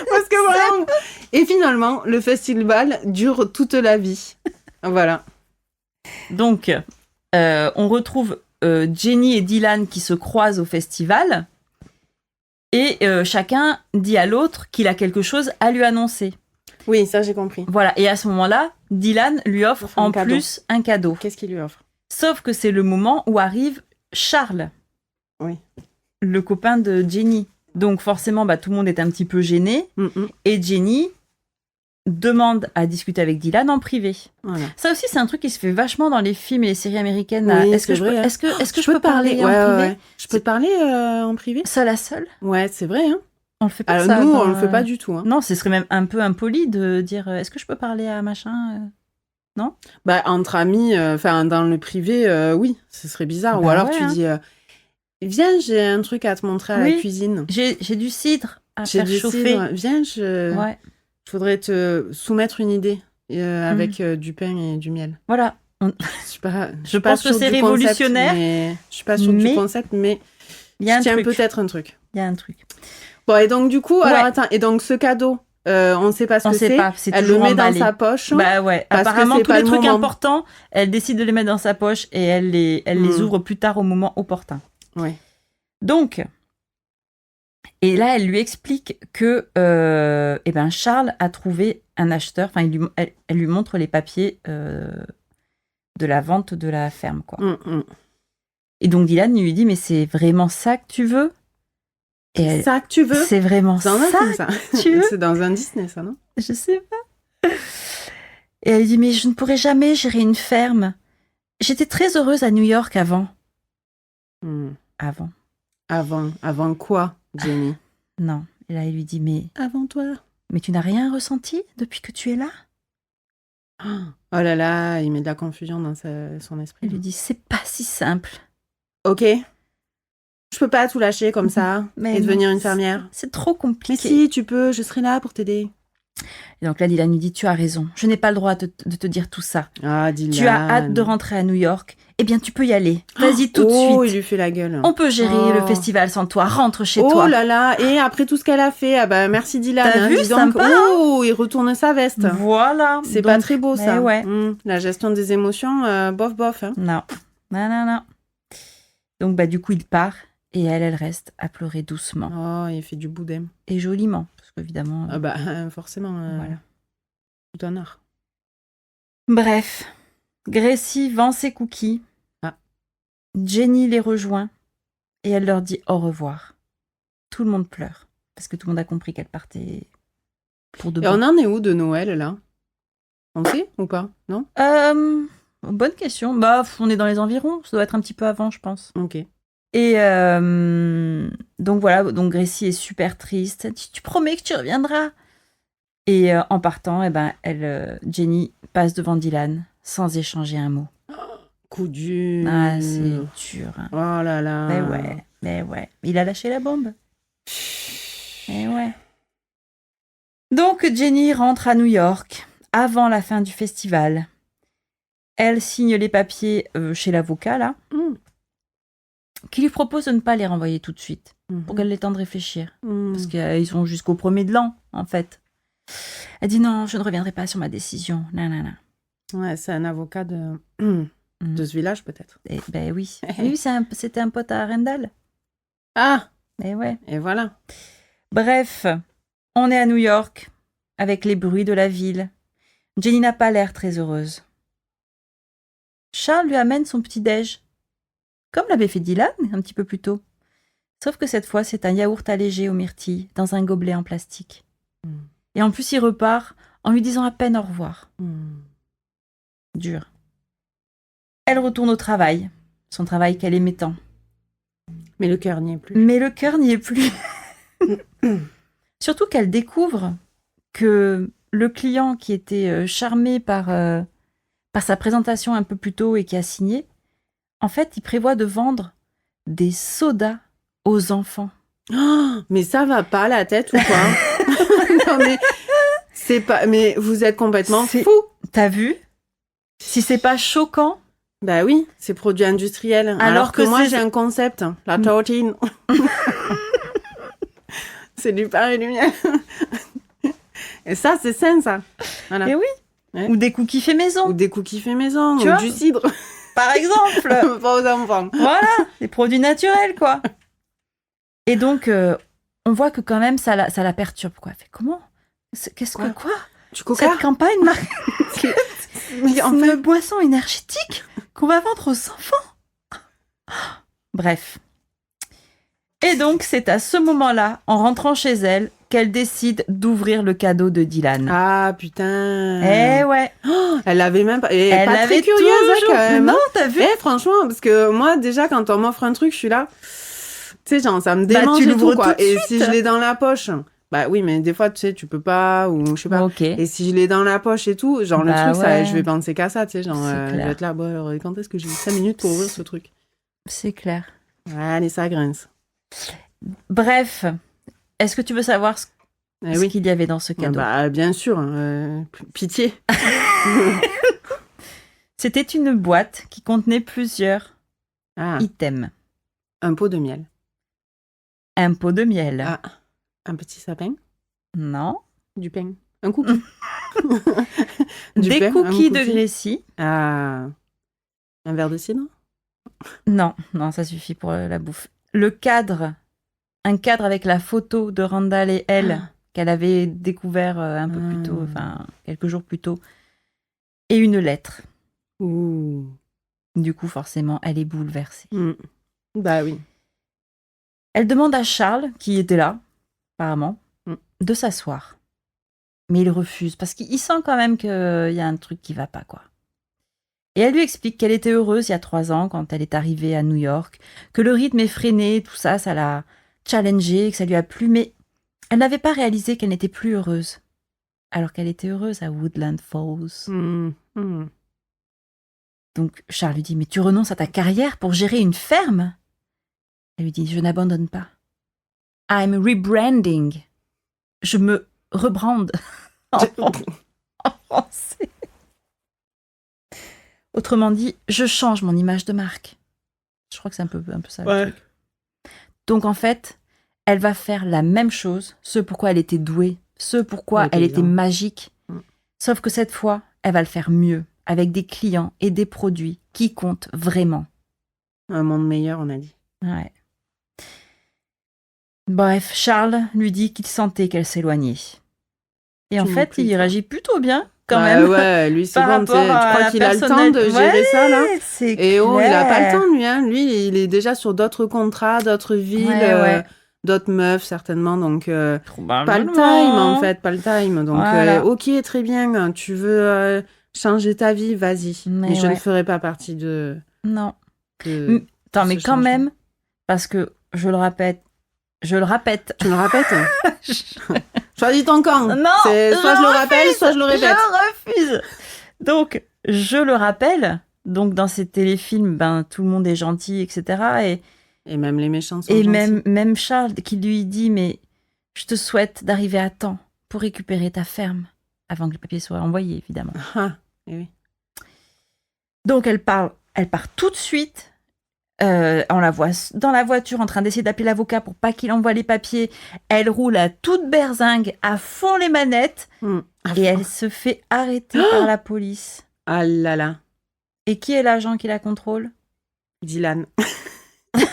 B: Parce que vraiment... Et finalement, le festival dure toute la vie. Voilà.
D: Donc, on retrouve Jenny et Dylan qui se croisent au festival et chacun dit à l'autre qu'il a quelque chose à lui annoncer.
B: Oui, ça j'ai compris.
D: Voilà, et à ce moment-là, Dylan lui offre en plus un cadeau.
B: Qu'est-ce qu'il lui offre?
D: Sauf que c'est le moment où arrive Charles, le copain de Jenny. Donc forcément, tout le monde est un petit peu gêné et Jenny demande à discuter avec Dylan en privé. Voilà. Ça aussi, c'est un truc qui se fait vachement dans les films et les séries américaines.
B: Oui,
D: est-ce que je peux parler en privé?
B: Je peux te parler en privé?
D: Seul à seul?
B: Ouais, c'est vrai. Hein.
D: On le fait pas.
B: Alors
D: ça,
B: nous, on le fait pas du tout. Hein.
D: Non, ce serait même un peu impoli de dire est-ce que je peux parler à machin Non?
B: Entre amis, dans le privé, oui, ce serait bizarre. Ou alors tu dis viens, j'ai un truc à te montrer à la cuisine.
D: J'ai du cidre à faire chauffer.
B: Cidre. Viens, je voudrais te soumettre une idée avec du pain et du miel.
D: Voilà.
B: Je
D: pense que c'est révolutionnaire.
B: Je suis pas sûre du concept, mais je tiens peut-être un truc.
D: Il y a un truc.
B: Bon, et donc du coup, alors attends, et donc ce cadeau, on ne sait pas ce que c'est. Elle le met dans sa poche.
D: Bah ouais. Apparemment, tous les trucs importants, elle décide de les mettre dans sa poche et elle les ouvre plus tard au moment opportun.
B: Ouais.
D: Donc, Et là, elle lui explique que Charles a trouvé un acheteur. Enfin, elle lui montre les papiers de la vente de la ferme, quoi. Et donc Dylan lui dit, mais c'est vraiment ça que tu veux?
B: C'est ça que tu veux?
D: C'est vraiment
B: C'est dans un film, ça.
D: que tu veux?
B: C'est dans un Disney, ça, non?
D: Je sais pas. Et elle dit, mais je ne pourrais jamais gérer une ferme. J'étais très heureuse à New York avant.
B: Avant quoi, Jenny?
D: Non. Et là, il lui dit, mais
B: Avant toi.
D: tu n'as rien ressenti depuis que tu es là?
B: Oh là là, il met de la confusion dans son esprit.
D: Elle lui dit, c'est pas si simple.
B: Ok. Je peux pas tout lâcher comme ça
D: Mais
B: et
D: non,
B: devenir une fermière.
D: C'est trop compliqué.
B: Mais si, tu peux, je serai là pour t'aider.
D: Et donc là, Dylan lui dit, tu as raison. Je n'ai pas le droit de te dire tout ça.
B: Ah, Dylan.
D: Tu as hâte de rentrer à New York. Eh bien, tu peux y aller. Vas-y tout de suite.
B: Oh, il lui fait la gueule.
D: On peut gérer le festival sans toi. Rentre chez toi.
B: Oh là là. Et après tout ce qu'elle a fait, ah bah merci Dylan.
D: T'as vu,
B: dis donc.
D: sympa,
B: Oh, il retourne sa veste.
D: Voilà.
B: C'est
D: Donc,
B: pas très beau ça.
D: ouais.
B: La gestion des émotions, bof bof. Hein.
D: Non. Donc bah du coup, il part et elle reste à pleurer doucement.
B: Oh, il fait du boudin.
D: Et joliment, parce qu'évidemment.
B: Ah bah forcément.
D: Voilà.
B: Tout un art.
D: Bref, Gracie vend ses cookies. Jenny les rejoint et elle leur dit au revoir. Tout le monde pleure parce que tout le monde a compris qu'elle partait pour de bon.
B: Et on en est où de Noël là? On sait ou pas? Non?
D: Bonne question. Bah, on est dans les environs. Ça doit être un petit peu avant, je pense.
B: Ok.
D: Et donc voilà, donc Gracie est super triste. Elle dit, tu promets que tu reviendras? Et en partant, Jenny passe devant Dylan sans échanger un mot.
B: Coup dur.
D: Ah, c'est dur. Hein.
B: Oh là là.
D: Mais ouais. Il a lâché la bombe. Mais ouais. Donc Jenny rentre à New York avant la fin du festival. Elle signe les papiers chez l'avocat, là, qui lui propose de ne pas les renvoyer tout de suite, pour qu'elle ait le temps de réfléchir. Parce qu'ils sont jusqu'au 1er de l'an, en fait. Elle dit non, je ne reviendrai pas sur ma décision. Nanana.
B: Ouais, c'est un avocat de ce village, peut-être.
D: Et, ben oui. Lui, c'était un pote à Arendal.
B: Ah!
D: Et ouais.
B: Et voilà.
D: Bref, on est à New York, avec les bruits de la ville. Jenny n'a pas l'air très heureuse. Charles lui amène son petit-déj, comme l'avait fait Dylan un petit peu plus tôt. Sauf que cette fois, c'est un yaourt allégé aux myrtilles, dans un gobelet en plastique. Et en plus, il repart en lui disant à peine au revoir. Dur. Elle retourne au travail, son travail qu'elle aimait tant.
B: Mais le cœur n'y est plus.
D: Surtout qu'elle découvre que le client qui était charmé par sa présentation un peu plus tôt et qui a signé, en fait, il prévoit de vendre des sodas aux enfants.
B: Oh, mais ça va pas la tête ou quoi? Non mais c'est pas. Mais vous êtes complètement fou.
D: T'as vu? Si c'est pas choquant.
B: Bah oui, c'est produit industriel. Alors que moi j'ai un concept, la tartine. C'est du pain et du miel. Et ça, c'est sain, ça. Voilà.
D: Et oui. Ouais. Ou des cookies faits maison.
B: Ou des cookies faits maison.
D: Tu
B: ou
D: vois,
B: du cidre.
D: Par exemple.
B: Pas aux enfants.
D: Voilà, des produits naturels, quoi. Et donc, on voit que quand même, ça la perturbe, quoi. Elle fait comment? Qu'est-ce que quoi?
B: Du coca?
D: Cette campagne,
B: Mais en
D: une
B: fait...
D: boisson énergétique qu'on va vendre aux enfants. Bref. Et donc, c'est à ce moment-là, en rentrant chez elle, qu'elle décide d'ouvrir le cadeau de Dylan.
B: Ah, putain.
D: Eh ouais.
B: Oh, elle l'avait même pas... Elle pas
D: l'avait
B: très curieuse,
D: toujours.
B: quand même.
D: Non, t'as vu?
B: Franchement, parce que moi, déjà, quand on m'offre un truc, je suis là... Tu sais, genre, ça me démange
D: tu
B: et
D: l'ouvres
B: tout, quoi.
D: tout de
B: Et
D: suite.
B: si je l'ai dans la poche... Bah oui, mais des fois, tu sais, tu peux pas, ou je sais pas.
D: Ok.
B: Et si je l'ai dans la poche et tout, genre, le truc, ça, je vais penser qu'à ça, tu sais, genre, je vais être là, bon, alors, quand est-ce que j'ai 5 minutes pour ouvrir ce truc?
D: C'est clair.
B: Allez, ça grince.
D: Bref, est-ce que tu veux savoir ce qu'il y avait dans ce cadeau?
B: Bah, bien sûr, pitié.
D: C'était une boîte qui contenait plusieurs items.
B: Un pot de miel.
D: Un pot de miel.
B: Ah. Un petit sapin?
D: Non.
B: Du pain. Un cookie.
D: Des
B: pain,
D: cookies de Gracie.
B: Ah. Un verre de cidre?
D: Non, ça suffit pour la bouffe. Le cadre un cadre avec la photo de Randall et elle, qu'elle avait découvert un peu plus tôt, enfin, quelques jours plus tôt, et une lettre.
B: Ouh.
D: Du coup, forcément, elle est bouleversée.
B: Bah oui.
D: Elle demande à Charles, qui était là, apparemment, de s'asseoir. Mais il refuse, parce qu'il sent quand même qu'il y a un truc qui va pas, quoi. Et elle lui explique qu'elle était heureuse il y a 3 ans, quand elle est arrivée à New York, que le rythme effréné, tout ça, ça l'a challengée, que ça lui a plu, mais elle n'avait pas réalisé qu'elle n'était plus heureuse, alors qu'elle était heureuse à Woodland Falls. Donc Charles lui dit « Mais tu renonces à ta carrière pour gérer une ferme ?» Elle lui dit « Je n'abandonne pas. I'm rebranding. » Je me rebrande en français. Autrement dit, je change mon image de marque. Je crois que c'est un peu ça.
B: Ouais.
D: Le truc. Donc en fait, elle va faire la même chose, ce pourquoi elle était douée, ce pourquoi elle était magique. Sauf que cette fois, elle va le faire mieux, avec des clients et des produits qui comptent vraiment.
B: Un monde meilleur, on a dit.
D: Ouais. Bref, Charles lui dit qu'il sentait qu'elle s'éloignait. Et en fait, il réagit plutôt bien. Quand même.
B: Ouais, lui, c'est bon. Tu
D: rapport à
B: crois
D: la
B: qu'il a le temps de gérer ça, là
D: c'est
B: Et
D: clair.
B: il a pas le temps, lui. Hein. Lui, il est déjà sur d'autres contrats, d'autres villes, d'autres meufs, certainement. Donc, pas le time, en fait. Pas le time. Donc, ok, très bien. Tu veux changer ta vie, vas-y. Mais je ne ferai pas partie de...
D: Non. Attends, mais quand même, parce que je le répète. Tu le répètes Choisis ton camp. Non,
B: soit je le rappelle, soit je le répète.
D: Je refuse. Donc, je le rappelle. Donc, dans ces téléfilms, tout le monde est gentil, etc.
B: Et même les méchants sont
D: gentils.
B: Et
D: même Charles qui lui dit, mais je te souhaite d'arriver à temps pour récupérer ta ferme avant que le papier soit envoyé, évidemment.
B: Oui.
D: Donc, elle part tout de suite. On la voit dans la voiture en train d'essayer d'appeler l'avocat pour pas qu'il envoie les papiers. Elle roule à toute berzingue, à fond les manettes, et elle se fait arrêter par la police.
B: Ah là là.
D: Et qui est l'agent qui la contrôle ?
B: Dylan.
D: Non,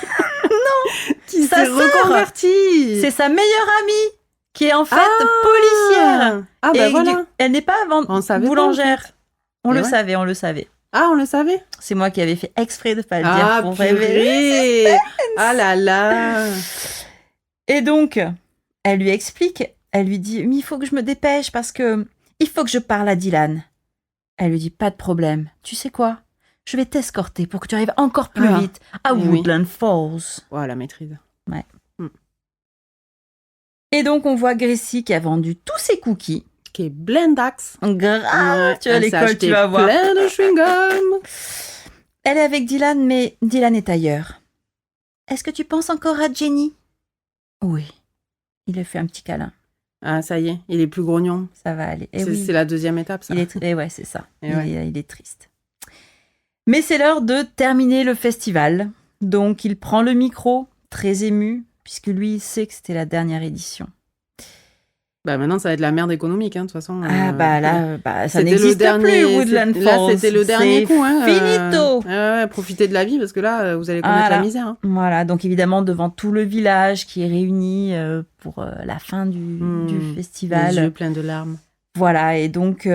B: qui s'est reconvertie.
D: C'est sa meilleure amie qui est en fait policière.
B: Ah bah voilà.
D: Elle n'est pas boulangère.
B: Pas, en fait.
D: On le savait.
B: Ah, on le savait ?
D: C'est moi qui avais fait exprès de pas le dire pour
B: révéler. Ah là là.
D: Et donc, elle lui explique, elle lui dit « Mais il faut que je me dépêche parce que il faut que je parle à Dylan. » Elle lui dit « Pas de problème. Tu sais quoi ? Je vais t'escorter pour que tu arrives encore plus vite à Woodland Falls. »
B: Voilà, la maîtrise.
D: Ouais. Et donc, on voit Gracie qui a vendu tous ses cookies.
B: Qui est blendax.
D: Grave, tu vas à l'école, tu vas voir.
B: Plein de chewing-gum.
D: Elle est avec Dylan, mais Dylan est ailleurs. Est-ce que tu penses encore à Jenny ? Oui. Il lui fait un petit câlin.
B: Ah, ça y est, il est plus grognon.
D: Ça va aller.
B: C'est la deuxième étape, ça.
D: Ouais, c'est ça. Il est triste. Mais c'est l'heure de terminer le festival. Donc, il prend le micro, très ému, puisque lui, il sait que c'était la dernière édition.
B: Maintenant, ça va être la merde économique, de toute façon.
D: Ça n'existe plus, Woodland Falls.
B: Là, c'était le dernier coup.
D: Finito.
B: Profitez de la vie, parce que là, vous allez connaître la misère.
D: Voilà, donc évidemment, devant tout le village qui est réuni pour la fin du festival.
B: Les yeux pleins de larmes.
D: Voilà, et donc,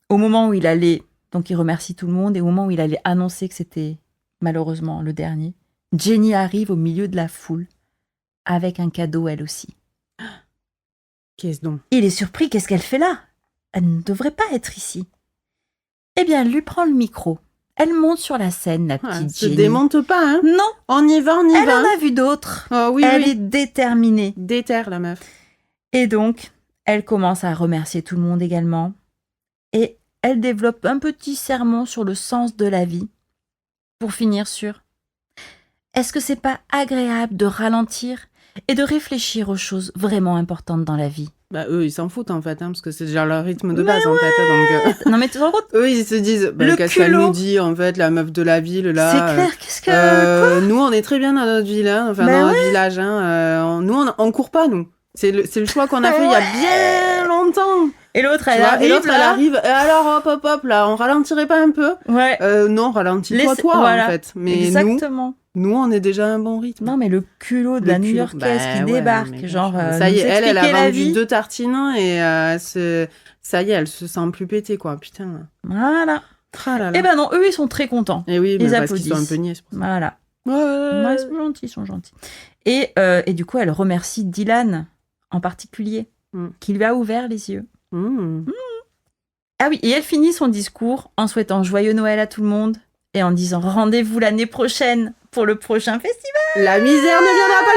D: au moment où il allait... Donc, il remercie tout le monde, et au moment où il allait annoncer que c'était malheureusement le dernier, Jenny arrive au milieu de la foule, avec un cadeau, elle aussi.
B: Qu'est-ce donc ?
D: Il est surpris, qu'est-ce qu'elle fait là ? Elle ne devrait pas être ici. Eh bien, elle lui prend le micro. Elle monte sur la scène, la petite Jenny.
B: Se démonte pas, hein ?
D: Non.
B: On y va.
D: Elle en a vu d'autres.
B: Oh, oui,
D: elle est déterminée.
B: Déterre, la meuf.
D: Et donc, elle commence à remercier tout le monde également. Et elle développe un petit sermon sur le sens de la vie. Pour finir sur « Est-ce que c'est pas agréable de ralentir et de réfléchir aux choses vraiment importantes dans la vie ?»
B: Eux, ils s'en foutent, en fait, parce que c'est déjà leur rythme de base, en fait. Donc,
D: non, mais tu te rends compte ?
B: Eux, ils se disent, qu'est-ce qu'elle nous dit, en fait, la meuf de la ville, là.
D: C'est clair, qu'est-ce que...
B: nous, on est très bien dans notre ville, dans notre village. Nous, on court pas, nous. C'est le choix qu'on a fait il y a bien longtemps.
D: Et l'autre,
B: Tu
D: elle
B: vois,
D: arrive.
B: et l'autre, elle
D: là.
B: arrive. Et alors, hop, là, on ralentirait pas un peu?
D: Ouais.
B: Non, ralentis-toi,
D: Laisse-
B: toi,
D: voilà.
B: en fait. Mais
D: Exactement.
B: nous, on est déjà à un bon rythme.
D: Non, mais le culot de
B: Le
D: la
B: culot.
D: New-Yorkaise qui
B: Bah ouais,
D: débarque,
B: mais bien
D: genre,
B: sûr. Ça y
D: nous
B: est, elle a
D: expliquer la
B: vendu
D: vie.
B: 2 tartines et ça y est, elle se sent plus pétée, quoi. Putain.
D: Voilà.
B: Ah là là.
D: Eh ben non, eux, ils sont très contents.
B: Et oui, mais
D: ils
B: parce qu'ils sont un
D: applaudissent.
B: peu niais, c'est pour ça.
D: Voilà.
B: Ouais.
D: Ils sont gentils, ils sont gentils. Et du coup, elle remercie Dylan en particulier, qui lui a ouvert les yeux. Ah oui, et elle finit son discours en souhaitant joyeux Noël à tout le monde et en disant rendez-vous l'année prochaine pour le prochain festival.
B: La misère ne viendra pas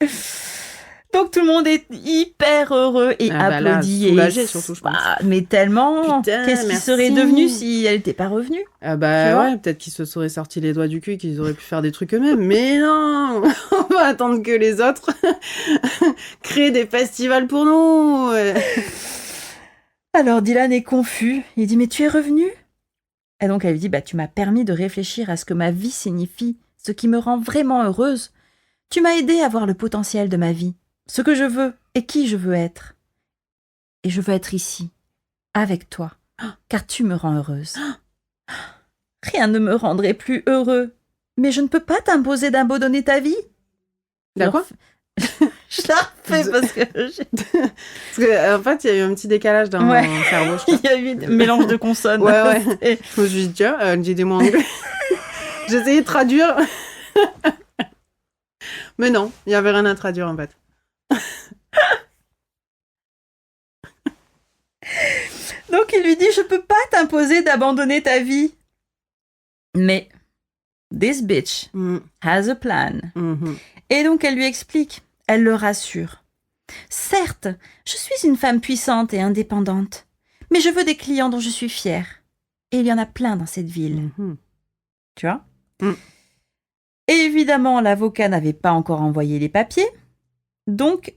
B: chez vous.
D: Donc tout le monde est hyper heureux et
B: Ah bah là,
D: applaudit.
B: soulagé surtout, je pense.
D: Mais tellement.
B: Putain,
D: Qu'est-ce qu'il
B: merci.
D: serait devenu si elle n'était pas revenue?
B: Ah
D: Tu
B: bah
D: vois
B: ouais, peut-être qu'ils se seraient sortis les doigts du cul, qu'ils auraient pu faire des trucs eux-mêmes. Mais non, on va attendre que les autres créent des festivals pour nous.
D: Alors Dylan est confus. Il dit mais tu es revenu? Et donc elle lui dit bah tu m'as permis de réfléchir à ce que ma vie signifie, ce qui me rend vraiment heureuse. Tu m'as aidé à voir le potentiel de ma vie, ce que je veux et qui je veux être. Et je veux être ici, avec toi, car tu me rends heureuse. Rien ne me rendrait plus heureux, mais je ne peux pas t'imposer d'abandonner ta vie.
B: D'accord.
D: Je la refais parce que
B: Parce que, en fait, il y a eu un petit décalage dans
D: Ouais.
B: mon cerveau.
D: il y a eu un mélange de consonnes.
B: Ouais.
D: Et-
B: Je me suis dit, tiens, dis des mots anglais. J'ai essayé de traduire. Mais non, il n'y avait rien à traduire, en fait.
D: Donc il lui dit je peux pas t'imposer d'abandonner ta vie. Mais this bitch has a plan. Et donc elle lui explique, elle le rassure. Certes, je suis une femme puissante et indépendante, mais je veux des clients dont je suis fière. Et il y en a plein dans cette ville. Tu vois? Et évidemment, l'avocat n'avait pas encore envoyé les papiers, donc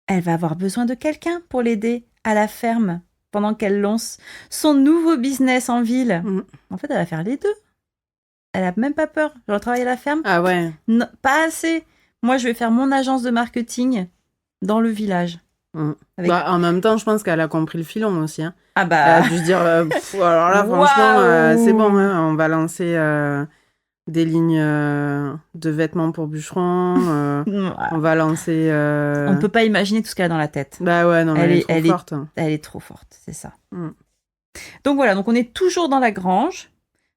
D: elle va avoir besoin de quelqu'un pour l'aider à la ferme pendant qu'elle lance son nouveau business en ville. En fait, elle va faire les deux. Elle a même pas peur. Je vais travailler à la ferme.
B: Ah ouais.
D: Non, pas assez. Moi, je vais faire mon agence de marketing dans le village. Avec-
B: Bah, en même temps, je pense qu'elle a compris le filon aussi. Hein.
D: Ah
B: Elle
D: bah,
B: a dû se dire, alors là,
D: Waouh.
B: franchement, c'est bon, hein, on va lancer des lignes de vêtements pour bûcherons. On va lancer...
D: on ne peut pas imaginer tout ce qu'elle a dans la tête.
B: Bah ouais, non, mais elle est trop forte.
D: Elle est trop forte, c'est ça. Donc voilà, donc on est toujours dans la grange.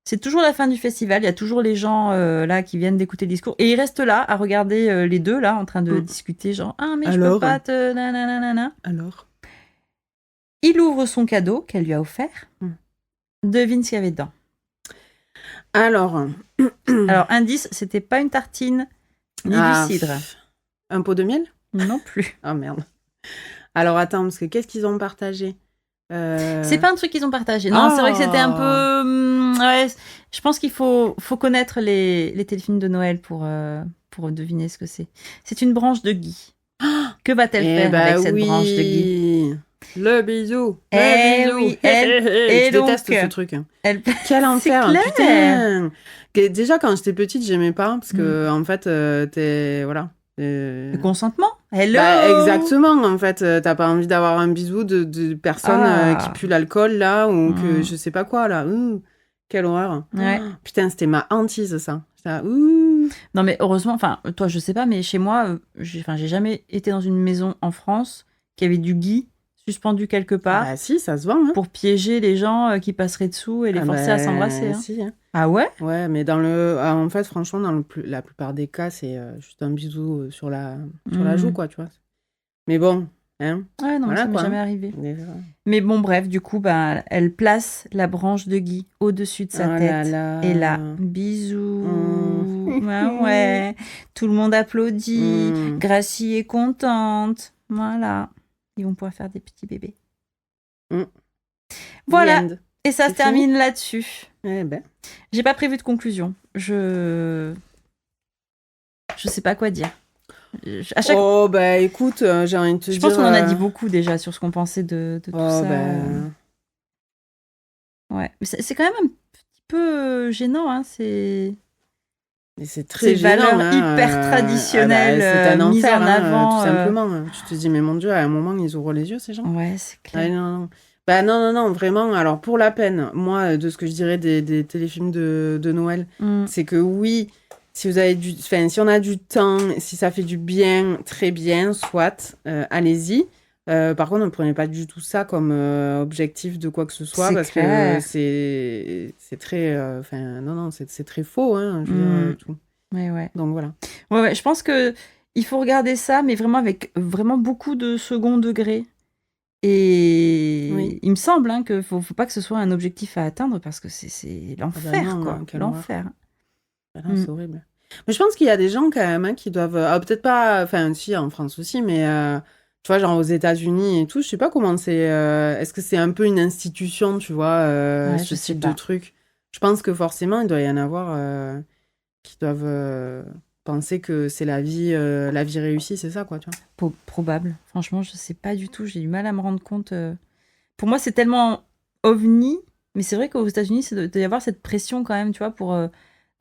D: C'est toujours la fin du festival. Il y a toujours les gens là qui viennent d'écouter le discours. Et ils restent là à regarder les deux là en train de discuter. Genre, ah, mais je peux pas te. Nanana.
B: Alors
D: Il ouvre son cadeau qu'elle lui a offert. Devine ce qu'il y avait dedans.
B: Alors,
D: indice, c'était pas une tartine ni du cidre.
B: Un pot de miel?
D: Non plus.
B: Ah merde. Alors attends, parce que qu'est-ce qu'ils ont partagé?
D: C'est pas un truc qu'ils ont partagé. Non, c'est vrai que c'était un peu... ouais, je pense qu'il faut connaître les téléfilms de Noël pour deviner ce que c'est. C'est une branche de gui. Que va-t-elle faire avec cette branche de gui?
B: Le bisou.
D: Eh
B: Le bisou.
D: oui, et
B: je
D: donc,
B: déteste ce truc.
D: Elle...
B: Quel enfer,
D: clair.
B: putain. Déjà, quand j'étais petite, j'aimais pas, parce que, en fait, t'es... Voilà.
D: Le consentement. Hello.
B: Bah, exactement, en fait, t'as pas envie d'avoir un bisou de personne qui pue l'alcool, là, ou que je sais pas quoi, là. Quelle horreur.
D: Ouais.
B: Putain, c'était ma hantise, ça.
D: Non, mais heureusement, enfin, toi, je sais pas, mais chez moi, j'ai jamais été dans une maison en France qui avait du gui suspendu quelque part.
B: Bah si, ça se vend. Hein.
D: Pour piéger les gens qui passeraient dessous et les forcer à s'embrasser. Hein.
B: Si, hein.
D: Ah ouais?
B: Ouais, mais en fait, franchement, la plupart des cas, c'est juste un bisou sur la joue, quoi, tu vois. Mais bon, hein.
D: Ouais, non,
B: voilà,
D: ça m'est
B: quoi.
D: jamais arrivé. Mais bon, bref, du coup, bah, elle place la branche de gui au-dessus de sa tête. Et là, bisous. Ouais. Tout le monde applaudit. Gracie est contente. Voilà. Ils vont pouvoir faire des petits bébés. Voilà. Et ça se termine là-dessus.
B: Eh ben.
D: J'ai pas prévu de conclusion. Je sais pas quoi dire.
B: Oh, bah écoute, j'ai envie de te dire...
D: Je pense qu'on en a dit beaucoup déjà sur ce qu'on pensait de tout ça. Ouais. Mais c'est quand même un petit peu gênant. Hein. C'est
B: Et c'est très
D: Ces
B: gênant,
D: valeurs
B: hein,
D: hyper traditionnelles,
B: c'est un
D: mises
B: enfer,
D: en avant,
B: tout simplement. Tu te dis, mais mon Dieu, à un moment, ils ouvrent les yeux, ces gens.
D: Ouais, c'est clair.
B: Non, non. Bah non, vraiment. Alors, pour la peine, moi, de ce que je dirais des téléfilms de Noël, c'est que oui, si on a du temps, si ça fait du bien, très bien, soit, allez-y. Par contre, ne prenez pas du tout ça comme objectif de quoi que ce soit, parce
D: clair.
B: que c'est très... non, c'est très faux, hein, je veux dire, tout.
D: Ouais.
B: Donc, voilà.
D: Ouais, je pense que il faut regarder ça, mais vraiment avec vraiment beaucoup de second degré. Et il me semble que faut pas que ce soit un objectif à atteindre, parce que c'est l'enfer, quoi. L'enfer.
B: C'est horrible. Mais je pense qu'il y a des gens, quand même, qui doivent... peut-être pas... Enfin, si, en France aussi, mais... tu vois, genre aux États-Unis et tout, je sais pas comment c'est... est-ce que c'est un peu une institution, tu vois, ce type de truc? Je pense que forcément, il doit y en avoir qui doivent penser que c'est la vie réussie, c'est ça, quoi, tu vois.
D: Probable. Franchement, je sais pas du tout. J'ai du mal à me rendre compte. Pour moi, c'est tellement ovni, mais c'est vrai qu'aux États-Unis, il doit y avoir cette pression quand même, tu vois, pour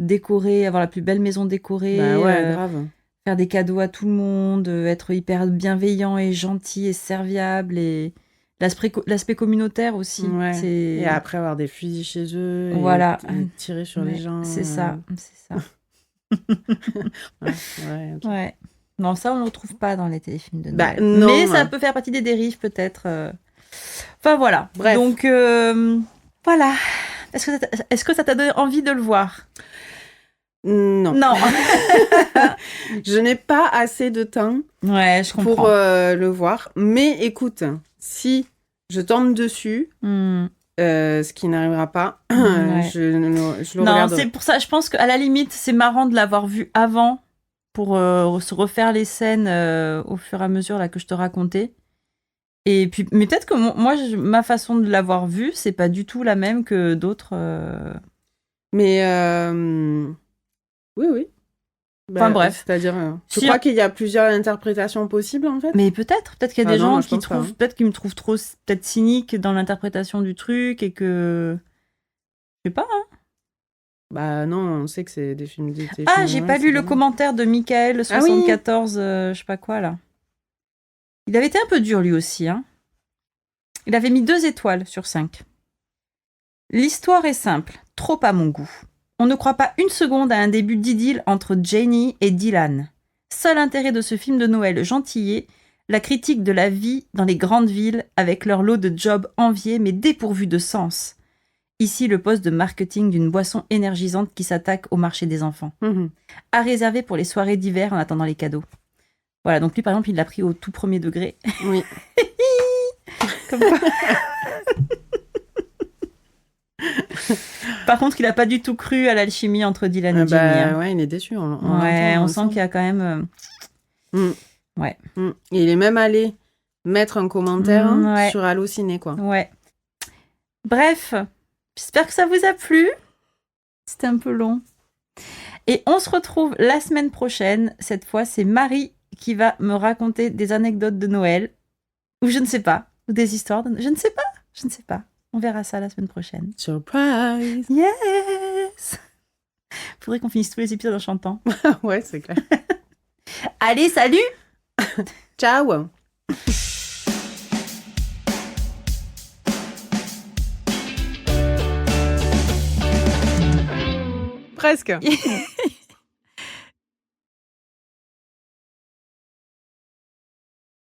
D: décorer, avoir la plus belle maison décorée.
B: Bah ouais, grave.
D: Faire des cadeaux à tout le monde, être hyper bienveillant et gentil et serviable, et l'aspect communautaire aussi.
B: Ouais. Et après avoir des fusils chez eux,
D: voilà.
B: et tirer sur les gens.
D: C'est ça. Ouais. Non, ça on ne le retrouve pas dans les téléfilms de Noël.
B: Non,
D: mais ça peut faire partie des dérives peut-être. Enfin voilà.
B: Bref.
D: Donc voilà. Est-ce que ça t'a donné envie de le voir?
B: Non. Je n'ai pas assez de temps
D: je comprends.
B: pour le voir. Mais écoute, si je tombe dessus, ce qui n'arrivera pas, je le regarderai.
D: C'est pour ça, je pense qu'à la limite, c'est marrant de l'avoir vu avant pour se refaire les scènes au fur et à mesure là, que je te racontais. Et puis, mais peut-être que moi, ma façon de l'avoir vu, c'est pas du tout la même que d'autres.
B: Mais oui.
D: Enfin bref.
B: C'est-à-dire, tu crois qu'il y a plusieurs interprétations possibles en fait?
D: Mais peut-être qu'il y a des gens qui trouvent,
B: pas.
D: Peut-être qu'ils me trouvent trop peut-être cynique dans l'interprétation du truc, et que je sais pas.
B: Bah non, on sait que c'est des films d'été.
D: J'ai pas lu le commentaire de Michael 74, je sais pas quoi là. Il avait été un peu dur lui aussi, hein. Il avait mis 2 étoiles sur 5. L'histoire est simple, trop à mon goût. On ne croit pas une seconde à un début d'idylle entre Janie et Dylan. Seul intérêt de ce film de Noël gentillet, la critique de la vie dans les grandes villes avec leur lot de jobs enviés mais dépourvus de sens. Ici, le poste de marketing d'une boisson énergisante qui s'attaque au marché des enfants. À réserver pour les soirées d'hiver en attendant les cadeaux. Voilà, donc lui, par exemple, il l'a pris au tout premier degré.
B: Oui.
D: Comme quoi. Par contre, il n'a pas du tout cru à l'alchimie entre Dylan et Janie.
B: Ouais, il est déçu.
D: On sent qu'il y a quand même... Ouais.
B: Et il est même allé mettre un commentaire sur Allociné, quoi.
D: Ouais. Bref, j'espère que ça vous a plu. C'était un peu long. Et on se retrouve la semaine prochaine. Cette fois, c'est Marie qui va me raconter des anecdotes de Noël. Ou je ne sais pas. Ou des histoires de... Je ne sais pas. On verra ça la semaine prochaine.
B: Surprise!
D: Yes! Faudrait qu'on finisse tous les épisodes en chantant.
B: Ouais, c'est clair.
D: Allez, salut!
B: Ciao! Presque.